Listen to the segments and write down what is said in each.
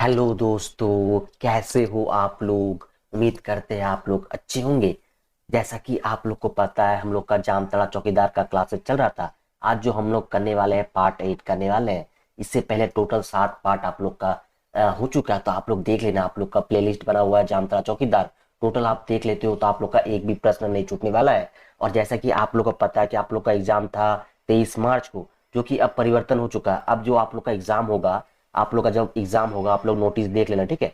Hello दोस्तों, कैसे हो आप लोग। उम्मीद करते हैं आप लोग अच्छे होंगे। जैसा कि आप लोग को पता है, हम लोग का जामताड़ा चौकीदार का क्लासेस चल रहा था। आज जो हम लोग करने वाले हैं पार्ट 8 करने वाले हैं। इससे पहले टोटल 7 पार्ट आप लोग का हो चुका है, तो आप लोग देख लेना। आप लोग का प्लेलिस्ट बना हुआ है जामताड़ा चौकीदार। टोटल आप देख लेते हो तो आप लोग का एक भी प्रश्न नहीं छूटने वाला है। और जैसा कि आप लोग को पता है कि आप लोग का एग्जाम था 23 मार्च को, जो कि अब परिवर्तन हो चुका है। अब जो आप लोग का एग्जाम होगा, आप लोग का जब एग्जाम होगा आप लोग नोटिस देख लेना, ठीक है।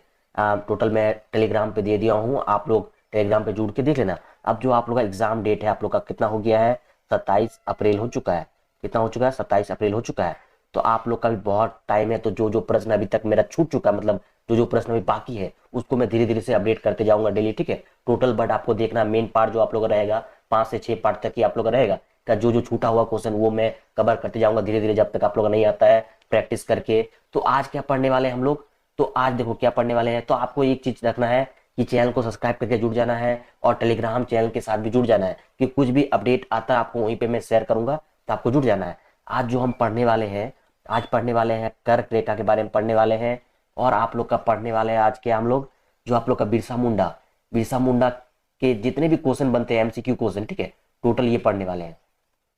टोटल मैं टेलीग्राम पे दे दिया हूँ, आप लोग टेलीग्राम पे जुड़ के देख लेना। अब जो आप लोग का एग्जाम डेट है आप लोग का कितना हो गया है, 27 अप्रैल हो चुका है। कितना हो चुका है, 27 अप्रैल हो चुका है। तो आप लोग का भी बहुत टाइम है। तो जो जो प्रश्न अभी तक मेरा छूट चुका है, मतलब जो जो प्रश्न अभी बाकी है, उसको मैं धीरे धीरे से अपडेट करते जाऊंगा डेली, ठीक है। टोटल बट आपको देखना मेन पार्ट जो आप लोग का रहेगा 5 से 6 पार्ट तक ही आप लोग का रहेगा। का जो जो छूटा हुआ क्वेश्चन वो मैं कवर करते जाऊंगा धीरे धीरे, जब तक आप लोग का नहीं आता है प्रैक्टिस करके। तो आज क्या पढ़ने वाले हैं हम लोग, तो आज देखो क्या पढ़ने वाले हैं। तो आपको एक चीज रखना है कि चैनल को सब्सक्राइब करके जुड़ जाना है, और टेलीग्राम चैनल के साथ भी जुड़ जाना है, कि कुछ भी अपडेट आता है आपको वहीं पे मैं शेयर करूंगा, तो आपको जुड़ जाना है। आज जो हम पढ़ने वाले हैं, आज पढ़ने वाले हैं कर्क रेखा के बारे में पढ़ने वाले हैं। और आप लोग का पढ़ने वाले हैं आज के हम लोग जो आप लोग का बिरसा मुंडा के जितने भी क्वेश्चन बनते हैं एमसीक्यू क्वेश्चन, ठीक है, टोटल ये पढ़ने वाले हैं।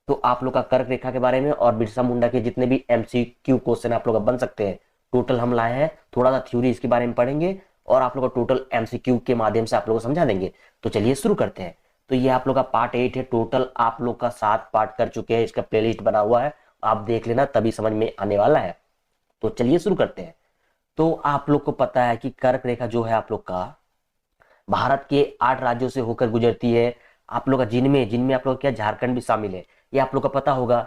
तो आप लोग का कर्क रेखा के बारे में और बिरसा मुंडा के जितने भी एमसीक्यू क्वेश्चन आप लोग का बन सकते हैं, टोटल हम लाए हैं। थोड़ा सा थ्योरी इसके बारे में पढ़ेंगे और आप लोग का टोटल एमसीक्यू के माध्यम से आप लोग को समझा देंगे। तो चलिए शुरू करते हैं। तो ये आप लोग का पार्ट 8 है। टोटल आप लोग का 7 पार्ट कर चुके हैं, इसका प्लेलिस्ट बना हुआ है, आप देख लेना तभी समझ में आने वाला है। तो चलिए शुरू करते हैं। तो आप लोग को पता है कि कर्क रेखा जो है आप लोग का भारत के 8 राज्यों से होकर गुजरती है। आप लोग का जिनमें जिनमें आप लोग क्या झारखंड भी शामिल है, ये आप लोग का पता होगा।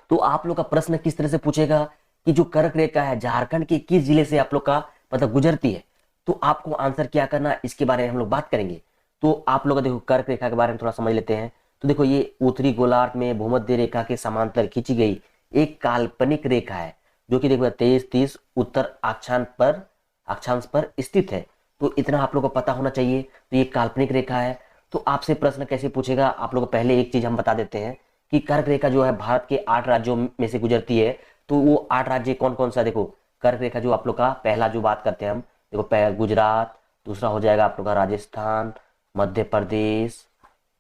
तो आप लोग का प्रश्न किस तरह से पूछेगा कि जो कर्क रेखा है झारखंड के किस जिले से आप लोग का मतलब गुजरती है, तो आपको आंसर क्या करना है इसके बारे में हम लोग बात करेंगे। तो आप लोग का देखो कर्क रेखा के बारे में थोड़ा समझ लेते हैं। तो देखो ये उत्तरी गोलार्ध में भूमध्य रेखा के समांतर खींची गई एक काल्पनिक रेखा है, जो कि देखो 23-30 उत्तर अक्षांश पर स्थित है। तो इतना आप लोग को पता होना चाहिए। तो ये काल्पनिक रेखा है। तो आपसे प्रश्न कैसे पूछेगा, आप लोग को पहले एक चीज हम बता देते हैं कि कर्क रेखा जो है भारत के 8 राज्यों में से गुजरती है। तो वो 8 राज्य कौन कौन सा, देखो कर्क रेखा जो आप लोग का पहला जो बात करते हैं हम, देखो पहला गुजरात, दूसरा हो जाएगा आप लोग का राजस्थान, मध्य प्रदेश,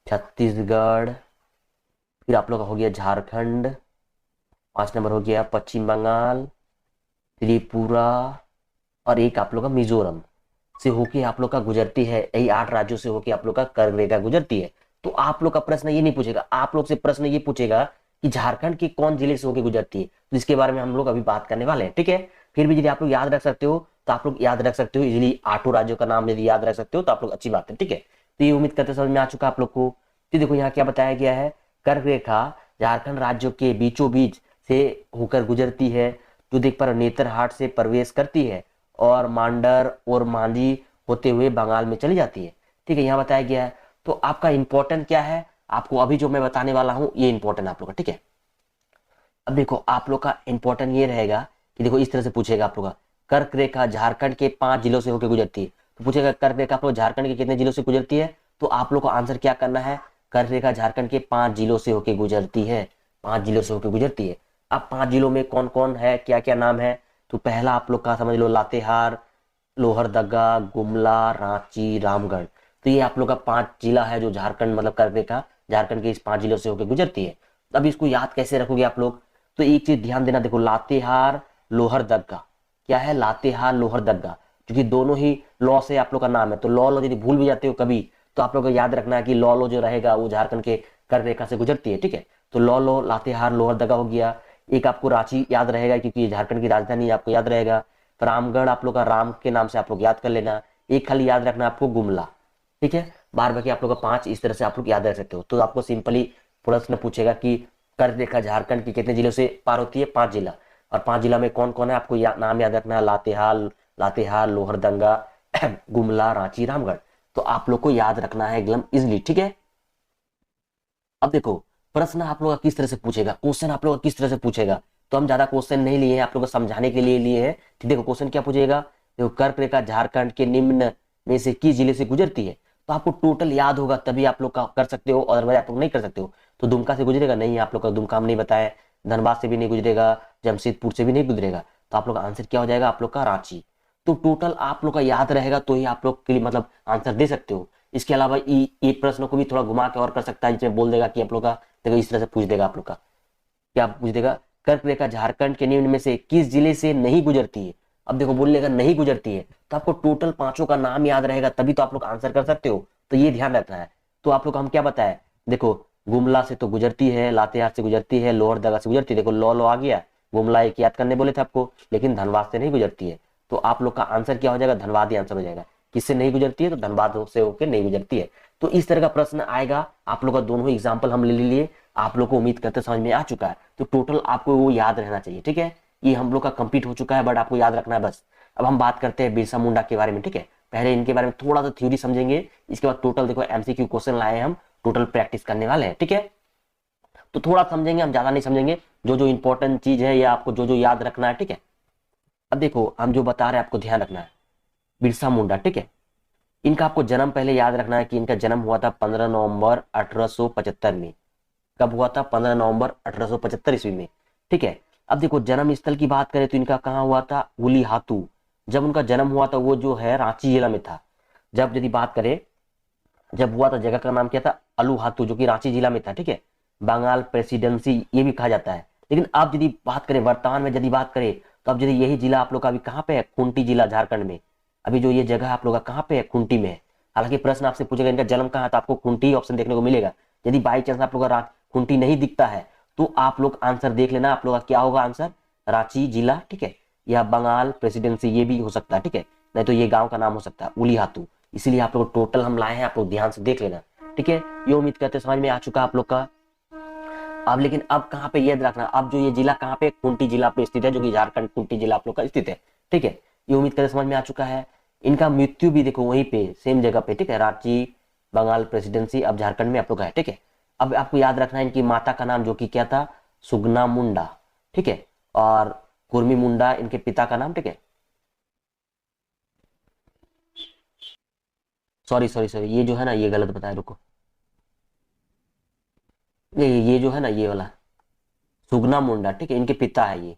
छत्तीसगढ़, फिर आप लोग का हो गया झारखंड, 5 नंबर हो गया पश्चिम बंगाल, त्रिपुरा, और एक आप लोग का मिजोरम से होके आप लोग का गुजरती है। यही 8 राज्यों से होके आप लोग का कर्क रेखा गुजरती है। तो आप लोग का प्रश्न ये नहीं पूछेगा, आप लोग से प्रश्न ये पूछेगा कि झारखंड के कौन जिले से होके गुजरती है। तो इसके बारे में हम लोग अभी बात करने वाले हैं, ठीक है। फिर भी यदि आप लोग याद रख सकते हो तो आप लोग याद रख सकते हो इजिली। 8 राज्यों का नाम यदि याद रख सकते हो तो आप लोग अच्छी बात है, ठीक है। तो ये उम्मीद करते समझ में आ चुका आप लोग को। तो देखो यहाँ क्या बताया गया है, कर्क रेखा झारखंड राज्यों के बीचों बीच से होकर गुजरती है, जो देख पर नेतरहाट से प्रवेश करती है और मांडर और मांझी होते हुए बंगाल में चली जाती है, ठीक है, यहाँ बताया गया है। तो आपका इंपॉर्टेंट क्या है, आपको अभी जो मैं बताने वाला हूं ये इंपॉर्टेंट आप लोग का, ठीक है। अब देखो आप लोग का इंपॉर्टेंट ये रहेगा कि देखो इस तरह से पूछेगा आप लोग का, कर्क रेखा झारखंड के 5 जिलों से होकर गुजरती है। तो पूछेगा कर्क रेखा आप लोग झारखंड के कितने जिलों से गुजरती है, तो आप लोग को आंसर क्या करना है, कर्क रेखा झारखंड के 5 जिलों से होकर गुजरती है। 5 जिलों से होकर गुजरती है। अब 5 जिलों में कौन कौन है, क्या क्या नाम है। तो पहला आप लोग का समझ लो लातेहार, लोहरदगा, गुमला, रांची, रामगढ़। तो ये आप लोग का 5 जिला है जो झारखंड मतलब कर्क रेखा झारखंड के इस 5 जिलों से होकर गुजरती है। अब इसको याद कैसे रखोगे आप लोग, तो एक चीज ध्यान देना, देखो लातेहार लोहरदगा, क्या है लातेहार लोहरदगा, क्योंकि दोनों ही लॉ से आप लोग का नाम है। तो लॉ यदि भूल भी जाते हो कभी, तो आप लोग को याद रखना है कि लॉ जो रहेगा वो झारखंड के कर्क रेखा से गुजरती है, ठीक है। तो लॉ लातेहार लोहरदगा हो गया। एक आपको रांची याद रहेगा क्योंकि ये झारखंड की राजधानी आपको याद रहेगा। तो रामगढ़ आप लोग का राम के नाम से आप लोग याद कर लेना। एक खाली याद रखना आपको गुमला, ठीक है। बार बाकी आप लोग का 5 इस तरह से आप लोग याद रख सकते हो। तो आपको सिंपली प्रश्न पूछेगा कि कर्क रेखा झारखंड के कितने जिलों से पार होती है, 5 जिला। और 5 जिला में कौन कौन है आपको नाम याद रखना है, लातेहार लोहरदंगा गुमला, रांची, रामगढ़। तो आप लोग को याद रखना है एकदम इजिली, ठीक है। अब देखो प्रश्न आप लोग का किस तरह से पूछेगा, क्वेश्चन आप लोग का किस तरह से पूछेगा। तो हम ज्यादा क्वेश्चन नहीं लिए हैं, आप लोग को समझाने के लिए लिए हैं। ठीक, देखो क्वेश्चन क्या पूछेगा, देखो कर्क रेखा झारखंड के निम्न में से किस जिले से गुजरती है। तो आपको टोटल याद होगा तभी आप लोग का कर सकते हो, अदरवाइज आप लोग नहीं कर सकते हो। तो दुमका से गुजरेगा नहीं, आप लोग का दुमका हम नहीं बताए, धनबाद से भी नहीं गुजरेगा, जमशेदपुर से भी नहीं गुजरेगा। तो आप लोग का आंसर क्या हो जाएगा, आप लोग का रांची। तो टोटल आप लोग का याद रहेगा तो ही आप लोग के लिए मतलब आंसर दे सकते हो। इसके अलावा ये प्रश्न को भी थोड़ा घुमा के और कर सकता है, जिसमें बोल देगा कि आप लोग का, देखो इस तरह से पूछ देगा आप लोग का, क्या पूछ देगा, कर्क रेखा झारखंड के निम्न में से किस जिले से नहीं गुजरती है। अब देखो बोलेगा नहीं गुजरती है, तो आपको टोटल पांचों का नाम याद रहेगा तभी तो आप लोग आंसर कर सकते हो, तो ये ध्यान रखना है। तो आप लोग हम क्या बताए, देखो गुमला से तो गुजरती है, लातेहार से गुजरती है, लोहरदगा से गुजरती है, देखो लो आ गया, गुमला एक याद करने बोले थे आपको, लेकिन धनबाद से नहीं गुजरती है। तो आप लोग का आंसर क्या हो जाएगा, धनबाद ही आंसर हो जाएगा। किससे नहीं गुजरती है, तो धनबाद से होकर नहीं गुजरती है। तो इस तरह का प्रश्न आएगा आप लोग का, दोनों ही एग्जाम्पल हम ले लिए, आप लोग को उम्मीद करते समझ में आ चुका है। तो टोटल आपको वो याद रहना चाहिए, ठीक है। ये हम लोग का कंप्लीट हो चुका है, बट आपको याद रखना है बस। अब हम बात करते हैं बिरसा मुंडा के बारे में, ठीक है। पहले इनके बारे में थोड़ा सा थ्योरी समझेंगे, इसके बाद टोटल देखो एमसीक्यू क्वेश्चन लाए हम, टोटल प्रैक्टिस करने वाले हैं, ठीक है। तो थोड़ा समझेंगे, हम ज्यादा नहीं समझेंगे, जो जो इंपॉर्टेंट चीज है या आपको जो जो याद रखना है, ठीक है। अब देखो हम जो बता रहे हैं आपको ध्यान रखना है, बिरसा मुंडा, ठीक है। इनका आपको जन्म पहले याद रखना है कि इनका जन्म हुआ था 15 नवंबर 1875 में। कब हुआ था, 15 नवंबर 1875 ईस्वी में, ठीक है। अब देखो जन्म स्थल की बात करें तो इनका कहाँ हुआ था, उलीहातू। जब उनका जन्म हुआ था वो जो है रांची जिला में था। जब यदि बात करें जब हुआ था, जगह का नाम क्या था, अलूहातू, जो कि रांची जिला में था, ठीक है। बंगाल प्रेसिडेंसी ये भी कहा जाता है। लेकिन अब यदि बात करें वर्तमान में यदि बात करें तो अब यदि यही जिला आप लोग का अभी कहाँ पे है, खूंटी जिला झारखंड में। अभी जो ये जगह आप लोग का कहाँ पे है, खूंटी में है। हालांकि प्रश्न आपसे पूछेगा इनका जन्म कहाँ, तो आपको खूंटी ऑप्शन देखने को मिलेगा। यदि बाई चांस आप लोग का खूंटी नहीं दिखता है तो आप लोग आंसर देख लेना, आप लोग का क्या होगा आंसर, रांची जिला, ठीक है, या बंगाल प्रेसिडेंसी ये भी हो सकता है, ठीक है। नहीं तो ये गांव का नाम हो सकता है उलीहातू। इसीलिए आप लोग टोटल हम लाए हैं, आप लोग ध्यान से देख लेना, ठीक है। ये उम्मीद करते समझ में आ चुका आप लोग का। अब लेकिन अब कहाँ पे याद रखना, अब जो ये जिला कहाँ पे, खूंटी जिला पे स्थित है, जो कि झारखंड खूंटी जिला आप लोग का स्थित है, ठीक है। ये उम्मीद करते समझ में आ चुका है। इनका मृत्यु भी देखो वहीं पे सेम जगह पे, ठीक है, रांची बंगाल प्रेसिडेंसी अब झारखंड में आप लोग का है, ठीक है। अब आपको याद रखना है इनकी माता का नाम जो कि क्या था, सुगना मुंडा, ठीक है, और कुर्मी मुंडा इनके पिता का नाम, ठीक है। सॉरी सॉरी सॉरी, ये जो है ना ये गलत बताया, रुको, ये जो है ना ये वाला सुगना मुंडा, ठीक है, इनके पिता है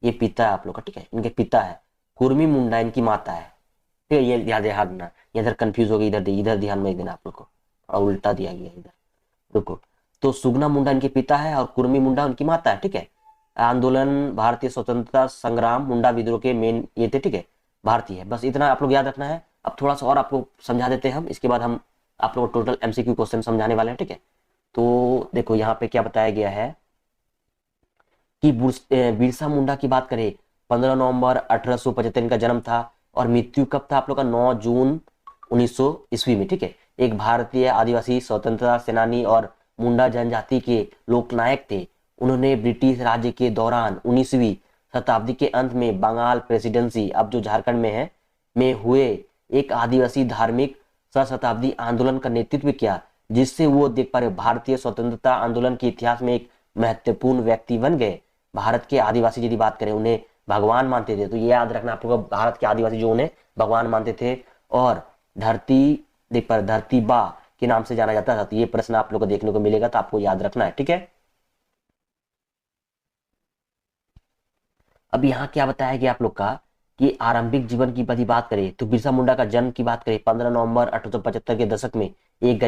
ये पिता है आप लोग का, ठीक है, इनके पिता है। कुर्मी मुंडा इनकी माता है, ठीक है। ये याद याद ना, इधर कंफ्यूज हो गई, इधर इधर ध्यान में देना आप लोग को, और उल्टा दिया गया इधर, रुको। तो सुगना मुंडा इनके पिता है और कुर्मी मुंडा उनकी माता है, ठीक है। आंदोलन भारतीय स्वतंत्रता संग्राम मुंडा विद्रोह के मेन ये थे, ठीक है, भारतीय है। बस इतना आप लोग याद रखना है। अब थोड़ा सा और आपको समझा देते हैं हम, इसके बाद हम आप लोग को टोटल एमसीक्यू क्वेश्चन समझाने वाले हैं, ठीक है। तो देखो यहाँ पे क्या बताया गया है कि बिरसा मुंडा की बात करें, 15 नवंबर 1875 इनका जन्म था, और मृत्यु कब था आप लोग का, 9 जून 1900 ईस्वी में, ठीक है। एक भारतीय आदिवासी स्वतंत्रता सेनानी और मुंडा जनजाति के लोकनायक थे। उन्होंने ब्रिटिश राज्य के दौरान 19वीं शताब्दी के अंत में बंगाल प्रेसिडेंसी, अब जो झारखंड में है, में हुए एक आदिवासी धार्मिक शताब्दी आंदोलन का नेतृत्व किया, जिससे वो देख पा रहे भारतीय स्वतंत्रता आंदोलन के इतिहास में एक महत्वपूर्ण व्यक्ति बन गए। भारत के आदिवासी यदि बात करें उन्हें भगवान मानते थे, तो ये याद रखना आप लोग, भारत के आदिवासी जो उन्हें भगवान मानते थे, और धरती देख पर धरती बा के नाम से जाना जाता था। तो ये प्रश्न आप लोग को देखने को मिलेगा, तो आपको याद रखना है, ठीक है। अब यहाँ क्या बताया गया आप लोग का कि आरंभिक जीवन की यदि बात करें तो बिरसा मुंडा का जन्म की बात करें 15 नवंबर 1875 के दशक में एक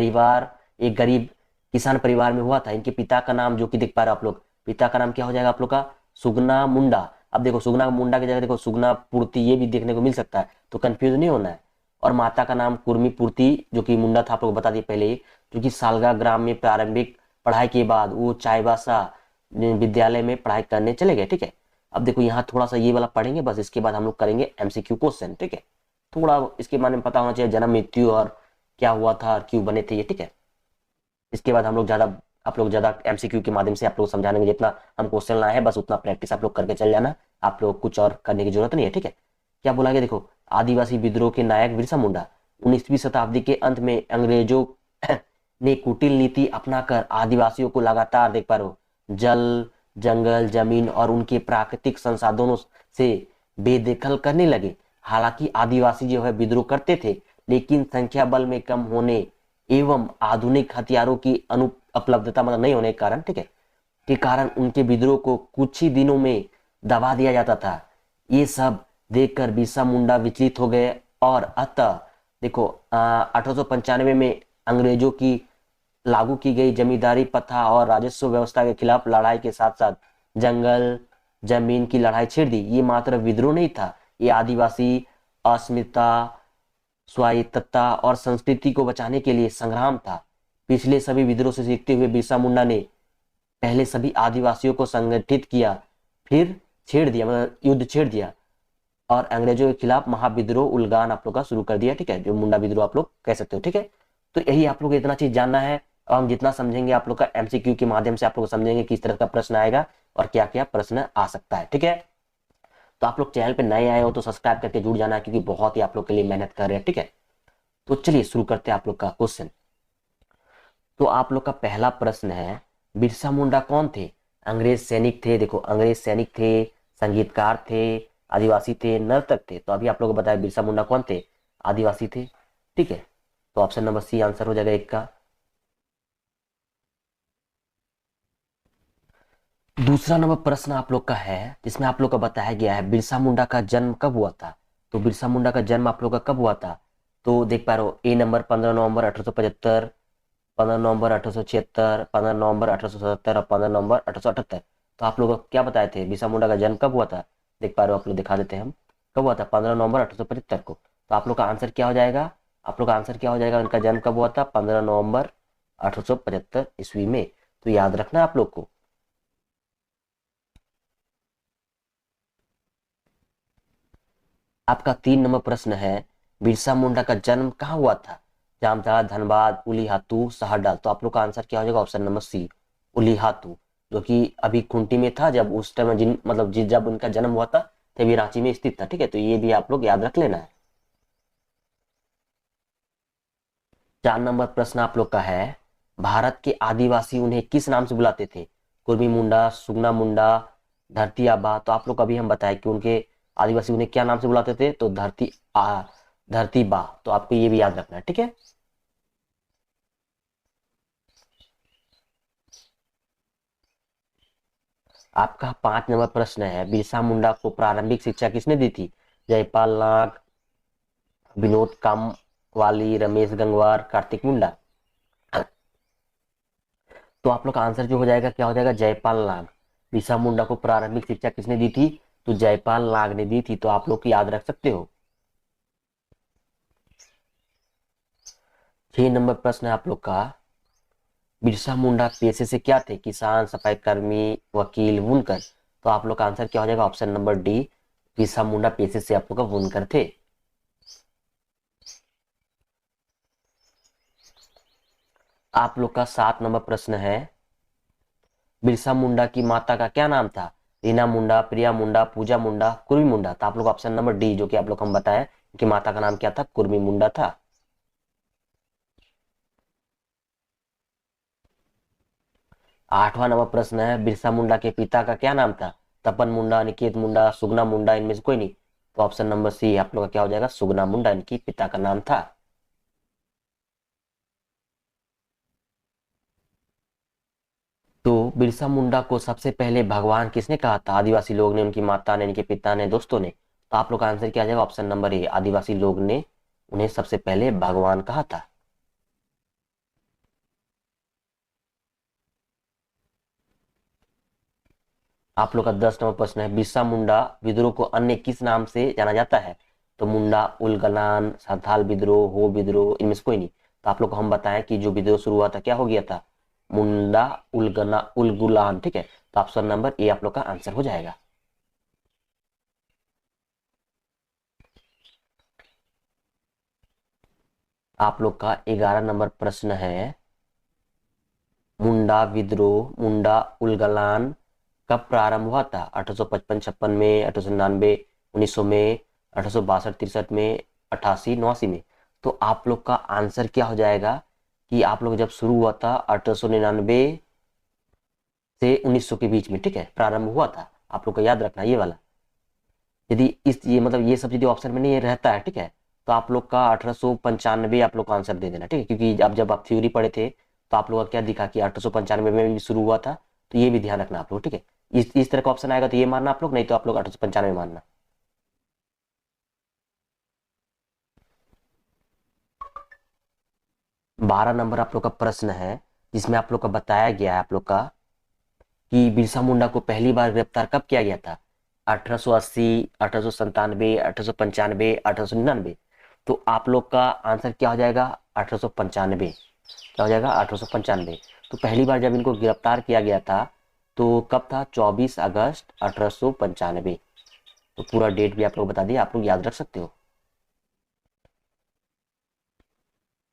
गरीब किसान परिवार में हुआ था। इनके पिता का नाम जो कि देख पा रहे हो आप लोग, पिता का नाम क्या हो जाएगा आप लोग का, सुगना मुंडा। अब देखो सुगना मुंडा की जगह देखो सुगना पूर्ति ये भी देखने को मिल सकता है, तो कंफ्यूज नहीं होना है। और माता का नाम कुर्मी पूर्ति जो कि मुंडा था, आप लोग बता दिए पहले ही, जो कि सालगा ग्राम में प्रारंभिक पढ़ाई के बाद वो चाईबासा विद्यालय में पढ़ाई करने चले गए, ठीक है। अब देखो यहाँ थोड़ा सा ये वाला पढ़ेंगे बस, इसके बाद हम लोग करेंगे एमसीक्यू क्वेश्चन, ठीक है। थोड़ा इसके बारे में पता होना चाहिए, जन्म मृत्यु और क्या हुआ था और क्यों बने थे ये, ठीक है। इसके बाद हम लोग आप लोग ज्यादा एमसीक्यू के माध्यम से आप लोग समझाने में, जितना हम क्वेश्चन लाए हैं बस उतना प्रैक्टिस आप लोग करके चल जाना, आप लोग कुछ और करने की जरूरत नहीं है, ठीक है। क्या बोला गया देखो, आदिवासी विद्रोह के नायक बिरसा मुंडा 19वीं शताब्दी के अंत में अंग्रेजों ने कुटिल नीति अपनाकर आदिवासियों को लगातार देख पा रहे हो जल जंगल जमीन और उनके प्राकृतिक संसाधनों से बेदखल करने लगे। हालांकि आदिवासी जो है विद्रोह करते थे, लेकिन संख्या बल में कम होने एवं आधुनिक हथियारों की उपलब्धता मतलब नहीं होने के कारण, ठीक है, के कारण उनके विद्रोह को कुछ ही दिनों में दबा दिया जाता था। ये सब देखकर बिरसा मुंडा विचलित हो गए और अतः देखो 1895 में अंग्रेजों की लागू की गई जमींदारी प्रथा और राजस्व व्यवस्था के खिलाफ लड़ाई के साथ साथ जंगल जमीन की लड़ाई छेड़ दी। ये मात्र विद्रोह नहीं था, ये आदिवासी अस्मिता स्वायत्तता और संस्कृति को बचाने के लिए संग्राम था। पिछले सभी विद्रोह से सीखते हुए बिरसा मुंडा ने पहले सभी आदिवासियों को संगठित किया, फिर छेड़ दिया, मतलब युद्ध छेड़ दिया और अंग्रेजों के खिलाफ महाविद्रोह उलगान आप लोग का शुरू कर दिया। ठीक है, जो मुंडा विद्रोह आप लोग कह सकते हो। ठीक है, तो यही आप लोग को इतना चीज जानना है। और हम जितना समझेंगे आप लोग का एमसीक्यू के माध्यम से आप लोग समझेंगे किस तरह का प्रश्न आएगा और क्या क्या प्रश्न आ सकता है। ठीक है, तो आप लोग चैनल पे नए आए हो तो सब्सक्राइब करके जुड़ जाना, क्योंकि बहुत ही आप लोग के लिए मेहनत कर रहे हैं। ठीक है, तो चलिए शुरू करते हैं आप लोग का क्वेश्चन। तो आप लोग का पहला प्रश्न है, बिरसा मुंडा कौन थे? अंग्रेज सैनिक थे। देखो, अंग्रेज सैनिक थे, संगीतकार थे, आदिवासी थे, नर्तक थे। तो अभी आप लोग को बताया बिरसा मुंडा कौन थे? आदिवासी थे। ठीक है, तो ऑप्शन नंबर सी आंसर हो जाएगा एक का। दूसरा नंबर प्रश्न आप लोग का है जिसमें आप लोग का बताया गया है बिरसा मुंडा का जन्म कब हुआ था। तो बिरसा मुंडा का जन्म आप लोग का कब हुआ था? तो देख पा रहे हो, ए नंबर 15 नवंबर 1875, 15 नवंबर 1876, 15 नवंबर 1877 और 15 नवंबर 1878। तो आप लोग क्या बताए थे बिरसा मुंडा का जन्म कब हुआ था? देख पा रहे हो, आप लोग दिखा देते हैं हम। कब हुआ था? 15 नवंबर 1875 को। तो आप लोग का आंसर क्या हो जाएगा? आप लोग का आंसर क्या हो जाएगा? उनका जन्म कब हुआ था? 15 नवंबर 1875 में। तो याद रखना आप लोग को। आपका 3 नंबर प्रश्न है, बिरसा मुंडा का जन्म कहाँ हुआ था? जामताड़ा, धनबाद, उलीहातू, साहरडाल। तो आप लोग का आंसर क्या हो जाएगा? ऑप्शन नंबर सी, उलीहातू, जो कि अभी खूंटी में था जब उस टाइम जिन मतलब जब उनका जन्म हुआ था तभी रांची में स्थित था। ठीक है, तो ये भी आप लोग याद रख लेना है। 4 नंबर प्रश्न आप लोग का है, भारत के आदिवासी उन्हें किस नाम से बुलाते थे? कुर्मी मुंडा, सुगना मुंडा, धरती आबा। तो आप लोग को अभी हम बताए कि उनके आदिवासी उन्हें क्या नाम से बुलाते थे? तो धरती बा। तो आपको ये भी याद रखना है। ठीक है, आपका 5 नंबर प्रश्न है, बिरसा मुंडा को प्रारंभिक शिक्षा किसने दी थी? जयपाल नाग, विनोद कामवाली, रमेश गंगवार, कार्तिक मुंडा। तो आप लोग का आंसर जो हो जाएगा क्या हो जाएगा? जयपाल नाग। बिरसा मुंडा को प्रारंभिक शिक्षा किसने दी थी? तो जयपाल नाग ने दी थी। तो आप लोग याद रख सकते हो। 6 नंबर प्रश्न है आप लोग का, बिरसा मुंडा पेशे से क्या थे? किसान, सफाई कर्मी, वकील, बुनकर। तो आप लोग का आंसर क्या हो जाएगा? Option number D, Birsa Munda पेशे से आप लोग का बुनकर थे। आप लोग का 7 नंबर प्रश्न है, बिरसा मुंडा की माता का क्या नाम था? रीना मुंडा, प्रिया मुंडा, पूजा मुंडा, कुर्मी मुंडा। तो आप लोग ऑप्शन नंबर डी, जो कि आप लोग हम बताएं कि माता का नाम क्या था? कुर्मी मुंडा था। 8वां नंबर प्रश्न है, बिरसा मुंडा के पिता का क्या नाम था? तपन मुंडा, निकेत मुंडा, सुगना मुंडा, इनमें से कोई नहीं। तो ऑप्शन नंबर सी आप लोग का क्या हो जाएगा? सुगना मुंडा इनकी पिता का नाम था। तो बिरसा मुंडा को सबसे पहले भगवान किसने कहा था? आदिवासी लोग ने, उनकी माता ने, इनके पिता ने, दोस्तों ने। तो आप लोग का आंसर क्या आ जाएगा? ऑप्शन नंबर ए, आदिवासी लोग ने उन्हें सबसे पहले भगवान कहा था। आप लोग का 10 नंबर प्रश्न है, बिरसा मुंडा विद्रोह को अन्य किस नाम से जाना जाता है? तो मुंडा उलगलान, संथाल विद्रोह, हो विद्रोह, इनमें से कोई नहीं। तो आप लोग को हम बताएं कि जो विद्रोह शुरू हुआ था क्या हो गया था? मुंडा उलगना उलगुलान। ठीक है, तो ऑप्शन नंबर ए आप लोग का आंसर हो जाएगा। आप लोग का 11 नंबर प्रश्न है, मुंडा विद्रोह, मुंडा उलगलान कब प्रारंभ हुआ था? 1855-56 में, 1899, 1900 में, 1862-63 में, 88-89 में। तो आप लोग का आंसर क्या हो जाएगा कि आप लोग जब शुरू हुआ था 1899 से 1900 के बीच में। ठीक है, प्रारंभ हुआ था। आप लोग को याद रखना ये वाला। यदि इस ये मतलब ये सब यदि ऑप्शन में नहीं रहता है, ठीक है, तो आप लोग का 1895 आप लोग का आंसर दे देना। ठीक है, क्योंकि अब जब आप थ्योरी पढ़े थे तो आप लोग का क्या दिखा कि 1895 में भी शुरू हुआ था। तो ये भी ध्यान रखना आप लोग। ठीक है, इस तरह का ऑप्शन आएगा तो ये मानना आप लोग, नहीं तो आप लोग 1895 मानना। 12 नंबर आप लोग का प्रश्न है, जिसमें आप लोग का बताया गया है आप लोग का कि बिरसा मुंडा को पहली बार गिरफ्तार कब किया गया था? 1880, 1897, 1895, 1899। तो आप लोग का आंसर क्या हो जाएगा? 1895। क्या हो जाएगा? 1895। तो पहली बार जब इनको गिरफ्तार किया गया था तो कब था? 24 अगस्त 1895। तो पूरा डेट भी आप लोग बता दिए, आप लोग याद रख सकते हो।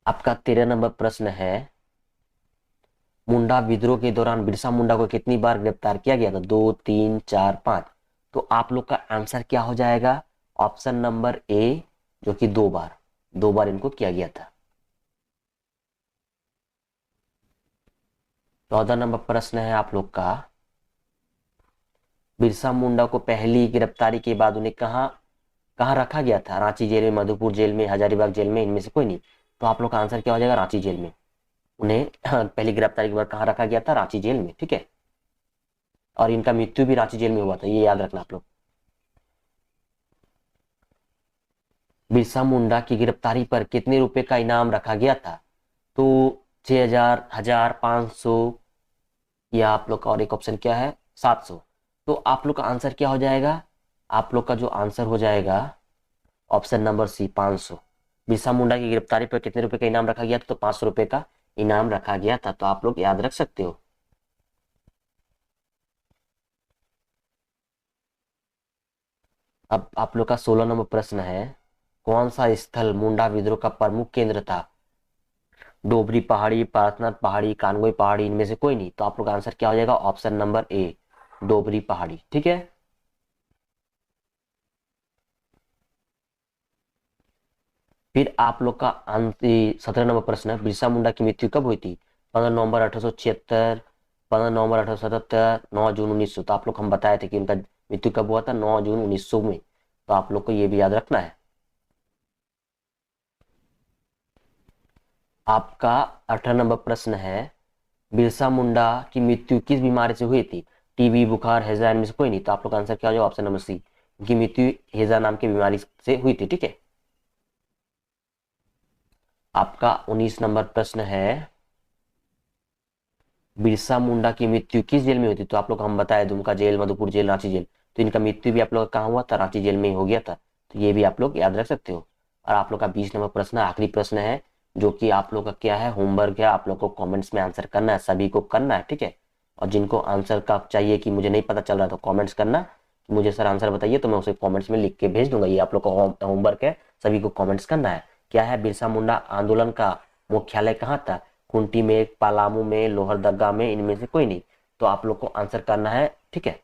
आपका 13 नंबर प्रश्न है, मुंडा विद्रोह के दौरान बिरसा मुंडा को कितनी बार गिरफ्तार किया गया था? 2, 3, 4, 5। तो आप लोग का आंसर क्या हो जाएगा? ऑप्शन नंबर ए, जो कि 2 बार। 2 बार इनको किया गया था। 14 नंबर प्रश्न है आप लोग का, बिरसा मुंडा को पहली गिरफ्तारी के बाद उन्हें कहाँ कहाँ रखा गया था? रांची जेल में, मधुपुर जेल में, हजारीबाग जेल में, इनमें से कोई नहीं। तो आप लोग का आंसर क्या हो जाएगा? रांची जेल में। उन्हें पहली गिरफ्तारी के बाद कहाँ रखा गया था? रांची जेल में, ठीक है। और इनका मृत्यु भी रांची जेल में हुआ था, ये याद रखना आप लोग। बिरसा मुंडा की गिरफ्तारी पर कितने रुपए का इनाम रखा गया था? तो 6,000, 1,000, 500, या आप लोग का और एक ऑप्शन क्या है? 700। तो आप लोग का आंसर क्या हो जाएगा? आप लोग का जो आंसर हो जाएगा option number C, 500। Birsa Munda की गिरफ्तारी पर कितने रुपए का इनाम रखा गया था? तो 500 रुपए का इनाम रखा गया था। तो आप लोग याद रख सकते हो। अब आप लोग का 16 नंबर प्रश्न है, कौन सा स्थल मुंडा विद्रोह का प्रमुख केंद्र था? डोबरी पहाड़ी, पारसनाथ पहाड़ी, कानगोई पहाड़ी, इनमें से कोई नहीं। तो आप लोग का आंसर क्या हो जाएगा? ऑप्शन नंबर ए, डोबरी पहाड़ी, ठीक है। फिर आप लोग का 17 नंबर प्रश्न है, बिरसा मुंडा की मृत्यु कब हुई थी? 15 नवंबर 1876, 15 नवंबर 1877, 9 जून 1900। तो आप लोग हम बताए थे कि उनका मृत्यु कब हुआ था? 9 जून 1900 में। तो आप लोग को ये भी याद रखना है। आपका 18 नंबर प्रश्न है, बिरसा मुंडा की मृत्यु किस बीमारी से हुई थी? टीबी, बुखार, हैजा, इनमें से कोई नहीं। तो आप लोग का आंसर क्या हो जाएगा? ऑप्शन नंबर सी, उनकी मृत्यु हैजा नाम की बीमारी से हुई थी, ठीक है। आपका 19 नंबर प्रश्न है, बिरसा मुंडा की मृत्यु किस जेल में हुई थी? तो आप लोग हम बताए, Dumka jail, Madhupur jail, Ranchi jail. तो इनका मृत्यु भी आप लोग का कहाँ हुआ था? रांची जेल में ही हो गया था। तो ये भी आप लोग याद रख सकते हो। और आप लोग का 20 नंबर प्रश्न आखिरी प्रश्न है, जो कि आप लोग का क्या है? होमवर्क है, आप लोग को कॉमेंट्स में आंसर करना है, सभी को करना है, ठीक है। और जिनको आंसर का चाहिए कि मुझे नहीं पता चल रहा, तो कॉमेंट्स करना कि मुझे सर आंसर बताइए, तो मैं उसे कॉमेंट्स में लिख के भेज दूंगा। ये आप लोग का होमवर्क है, सभी को कॉमेंट्स करना है। क्या है? बिरसा मुंडा आंदोलन का मुख्यालय कहाँ था? कुंटी में, पलामू में, लोहरदगा में, इनमें से कोई नहीं। तो आप लोग को आंसर करना है, ठीक है।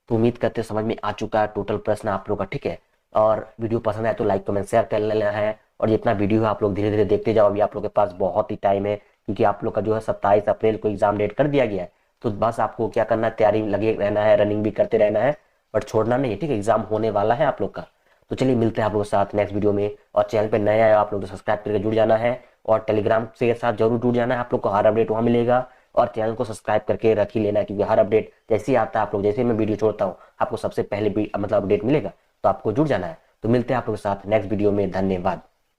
तो उम्मीद करते हैं समझ में आ चुका है टोटल प्रश्न आप लोग का, ठीक है। और वीडियो पसंद आए तो लाइक कमेंट शेयर कर लेना है। और जितना वीडियो है आप लोग धीरे धीरे देखते जाओ, अभी आप लोग के पास बहुत ही टाइम है, क्योंकि आप लोग का जो है 27 अप्रैल को एग्जाम डेट कर दिया गया है। तो बस आपको क्या करना है? तैयारी लगे रहना है, रनिंग भी करते रहना है, बट छोड़ना नहीं है, ठीक है। एग्जाम होने वाला है आप लोग का। तो चलिए मिलते हैं आप लोगों के साथ नेक्स्ट वीडियो में। और चैनल पे नए आए आप लोग तो सब्सक्राइब करके जुड़ जाना है, और टेलीग्राम से साथ जरूर जुड़ जाना है, आप लोग को हर अपडेट वहां मिलेगा। और चैनल को सब्सक्राइब करके रख ही लेना है, क्योंकि हर अपडेट जैसे ही आता है, आप लोग जैसे मैं वीडियो छोड़ता हूँ, आपको सबसे पहले मतलब अपडेट मिलेगा। तो आपको जुड़ जाना है। तो मिलते हैं आप लोग के साथ नेक्स्ट वीडियो में। धन्यवाद।